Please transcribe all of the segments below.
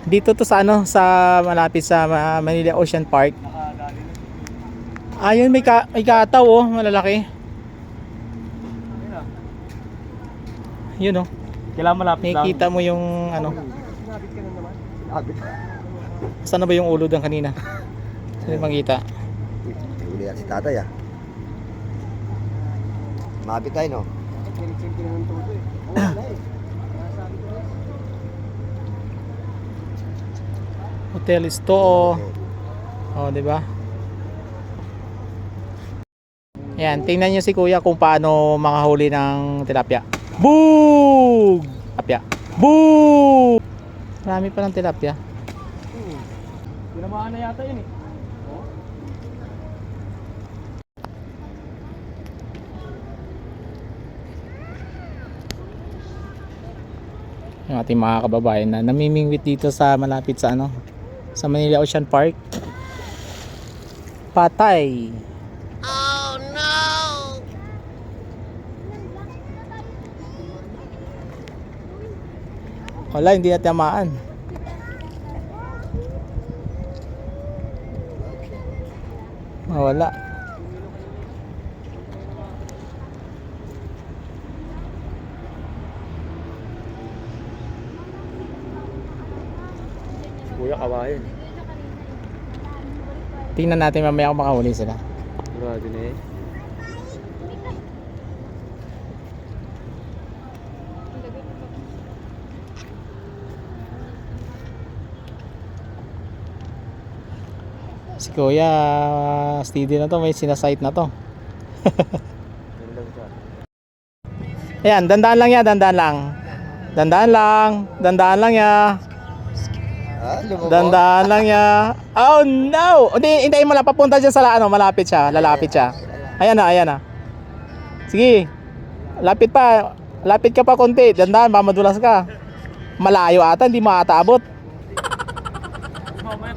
Dito to sa ano, sa malapit sa Manila Ocean Park. Ayun, may kataw oh, malalaki. Yun oh. Kailangan malapit lang. Nakikita mo yung ano. Sinabit ka na naman. Sinabit. Saan na ba yung ulo doon kanina? Saan yung makita? Huli yan si tatay ah. Mabit tayo no? Pinagsimpi na ng todo eh. Wala eh. Nasabi ko rin. Hotel Isto oh. Oh, di ba? Yan, tingnan niyo si Kuya kung paano makahuli ng tilapia. Boog! Tilapia. Boog! Marami pa ng tilapia. Tinamaan na yata yun eh. Oh. Yung ating mga kababayan na namimingwit dito sa malapit sa ano, sa Manila Ocean Park. Patay. Oh no! Wala, hindi na tamaan. Wala. Kuya, kawain. Tingnan natin mamaya kung makahuli sila. Grabe na eh. Si Kuya, steady na to, may sinasight na to. Yan lang siya. Ayan, dandaan lang yan, dandaan lang. Dandaan lang, dandaan lang ya. Ah, lumabas. Dandaan lang ya. Oh no! Hindi, hintayin mo lang, papunta dyan sa ano, malapit siya, lalapit siya. Ayan na, ayan na. Sige, lapit pa, lapit ka pa konti, dandaan, mamadulas ka. Malayo ata, hindi mo ata abot. Mamaya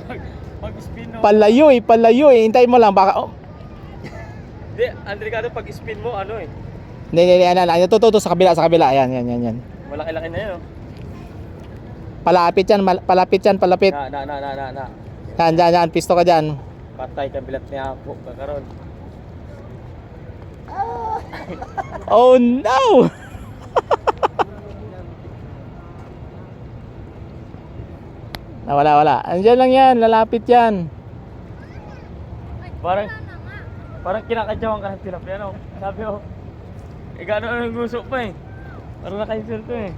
pag-spin no. Palayo eh, hintayin mo lang, baka, oh. Hindi, Andricado pag-spin mo ano eh. Hindi, ano, tututo sa kabila, ayan, yan. Malaki-laki na yun oh. Palapit yan, palapit yan, palapit. Na. Yan, pisto ka dyan. Patay ka bilat niya ako kakaroon. Oh no! Wala. Andiyan lang yan, lalapit yan. Parang kinakadyawan ka ng tilapia no. Sabi ko, gano'n ang gusto pa eh. Parang naka-insert to eh.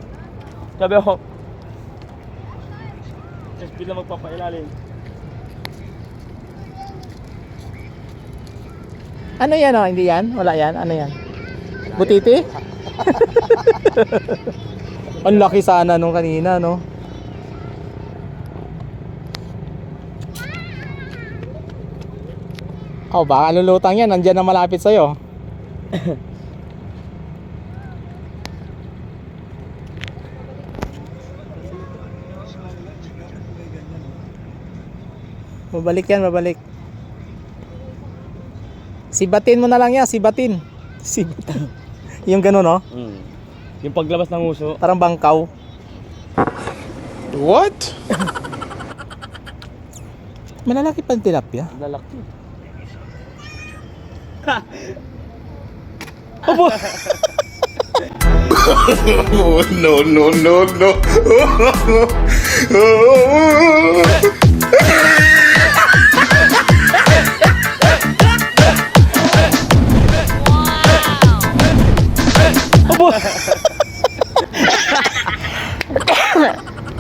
Sabi ko, just bilang magpapailalim. Ano yan oh? Hindi yan? Wala yan? Ano yan? Butiti? Ang laki sana nung kanina no? Oh, baka lulutang yan. Nandiyan na malapit sa'yo. Babalik yan, babalik. Sibatin mo na lang yan, sibatin. Sibatin. Yung gano'n, no? Yung paglabas ng uso. Parang bangkaw. What? Malalaki pa yung tilapia. Lalaki. Opo! Oh, no. Opo!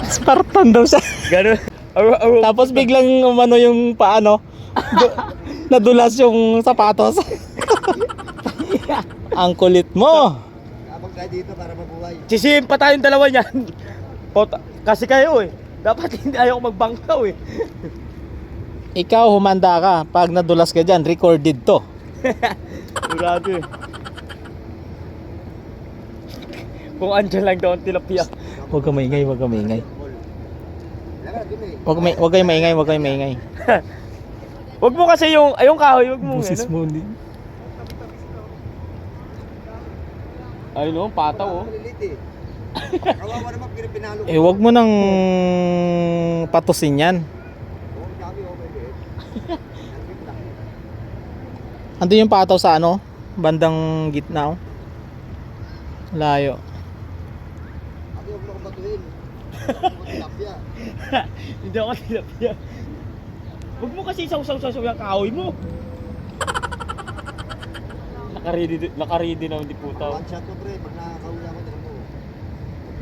Spartan daw siya. Gano'n. Tapos biglang umano yung paano. Nadulas yung sapatos. Ang kulit mo. Kapag tayo dito para mabuhay. Sisihin pa tayong dalawa niyan. Kasi kayo eh. Dapat hindi ayaw magbangkaw eh. Ikaw humanda ka. Pag nadulas ka dyan, recorded to. Sigurado eh. Kung andyan lang daw ang tilapia. Huwag ka maingay, huwag ka maingay. Wala ka dun eh. Huwag kayo maingay, huwag kayo maingay. Wag mo kasi yung kahoy, wag mo. Busis mo din. Ayun oh, pataw oh. Malilit eh. Kawawa naman, pinalo ko. Eh, wag mo nang patusin yan. Oo, sabi ko, may liit. Nandito lang. Ando yung pataw sa ano? Bandang gitna, oh. Layo. Sabi ko, huwag mo akong batuhin. Huwag mo tilapia. Hindi ako tilapia. Huwag mo kasi saw-saw-saw yung kahoy mo. Nakaready naman di putaw. One shot ko, pre. Pag nakakahuli ako, tinan mo.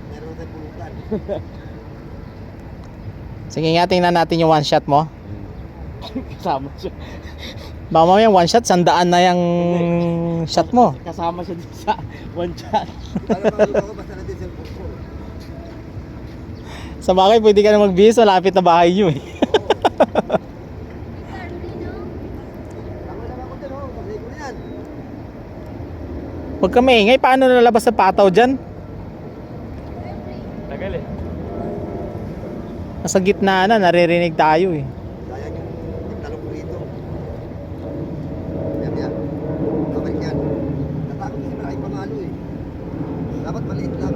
Meron tayong pulutan. Sige nga, tingnan natin yung one shot mo. Kasama siya. Baka mamaya one shot, 100 na yung shot mo. Kasama siya dito sa one shot. Alam mo, ako basta natin cellphone ko. Sa bagay, pwede ka na magbihis, malapit na bahay nyo eh. Tama lang ako dyan, oh. Pag-lay ko na yan. Huwag ka maingay, paano nalabas sa pataw dyan? Tagal eh. Nasa gitna na, naririnig tayo eh. Sayang yung talong ko rito. Yan, yan. Babalik yan. Natakot kasi malaki pamalo eh. Dapat maliit lang.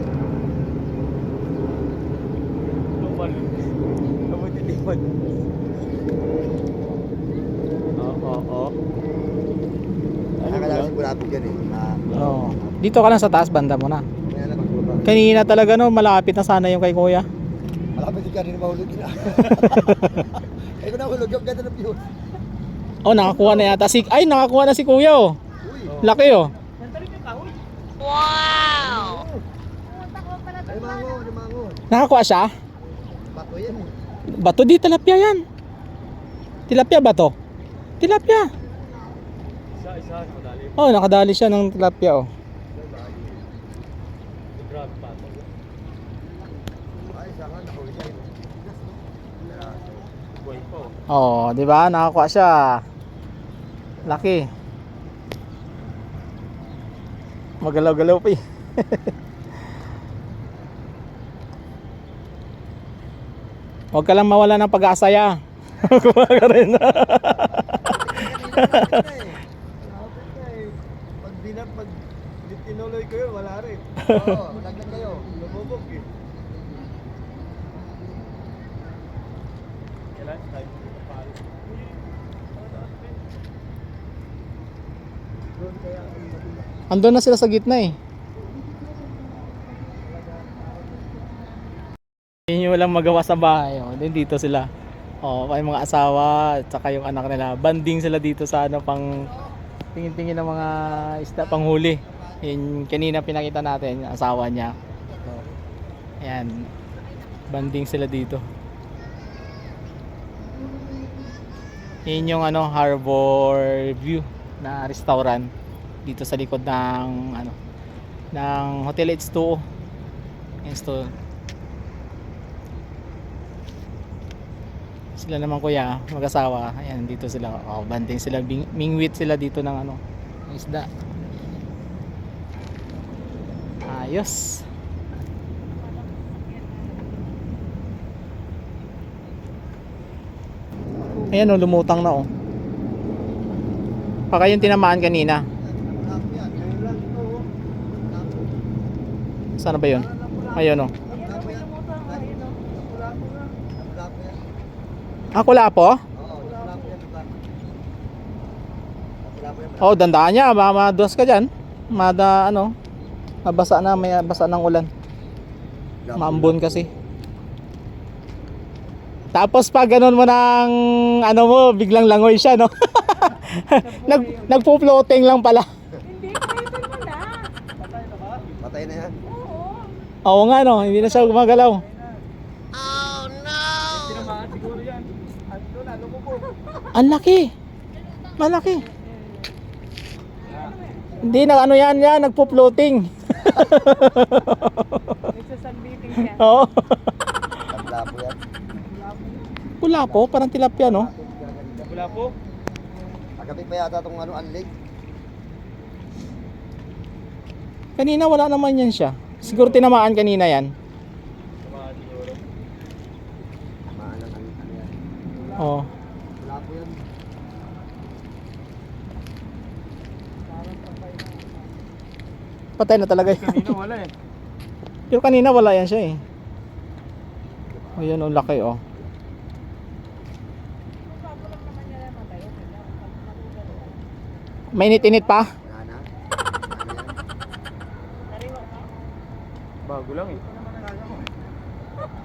Tumalun. Kabuti limod. Oo. Nakakala kasi bulabog yan eh. Oo. Dito ka lang sa taas, banda mo na. Kaya lang magbaba. Kanina talaga no, malapit na sana yung kay kuya. Malapit yung kanina mahulog yun ah. Ay ko nahulog yung ganda ng view. Oh, nakakuha na yata si... Ay, nakakuha na si kuya oh. Uy. Laki oh. Ay mango. Nakakuha siya? Bato yan eh. Bato di, tilapia yan. Tilapia ba to? Tilapia. Isa, madali. Oh, nakadali siya ng tilapia oh. Grabe pa. Ay, saka nakahuli siya. Buhay po. Oh, di ba? Nakakuha siya. Laki. Magalaw-galaw pa eh. Huwag ka lang mawala ng pag-asa ya. Kuha ka rin. Pag tinuloy ko yun, wala rin. Oo, laglag kayo. Lumubog eh. Kailan? Tayo. Andun na sila sa gitna eh. Hindi nyo walang magawa sa bahay. Oh. Then dito sila. Oh, kay mga asawa at saka yung anak nila. Banding sila dito sa ano pang tingin-tingin ng mga isda panghuli. Yung kanina pinakita natin yung asawa niya. Oh. Ayan. Banding sila dito. Yun yung ano Harbor View na restaurant dito sa likod ng ano ng Hotel H2O. Yan store. Sila naman kuya, mag-asawa. Ayan, dito sila. Oh, banding sila, mingwit sila dito ng ano, ng isda. Ayos. Ayan oh, lumutang na oh. Baka yung tinamaan kanina. Tapo yan. Ngayon lang ito. Tapo. Sana ba yun? Ayun oh. Tapo yan. Tapo yan. Ah, kulapo? Oo, tapo yan. Tapo yan. Oh, dandaan niya, madulas ka dyan. Ano, mabasa na, may basa ng ulan. Maambon kasi. Tapos pag ganun mo ng ano mo, biglang langoy siya, no? Nagpo-floating lang pala. Hindi, pwede mo na. Patay na yan. Oo. Oo nga, no? Hindi na siya gumagalaw. Tinamaan siguro yan. Ando na, lumubog. Ang laki. Malaki. Hindi na ano yan, nagpo-floating. Nagsasunbeating siya. Oo. Tapo yan. Kulapo, parang tilapia, no? Wala po. Kagabi pa yata itong ano, unlake. Kanina wala naman yan siya. Siguro tinamaan kanina yan. Tinamaan siguro. Maalang ano yan. Oo. Tapo yan. Patay na talaga yun. Kanina wala eh. Pero kanina wala yan siya eh. Ayun, ang laki oh. Mainit-init pa? Wala na. Bago lang eh.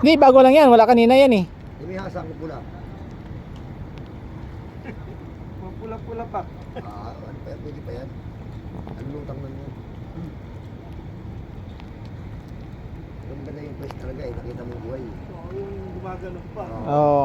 Hindi, bago lang yan. Wala kanina yan eh. May hasa ko pula. Pula-pula pa. Ano pa yan? Pwede pa yan. Ano lutang lang yan? Ganda na yung place talaga eh. Nakita mo buhay eh. Yung gumagano pa. Oo.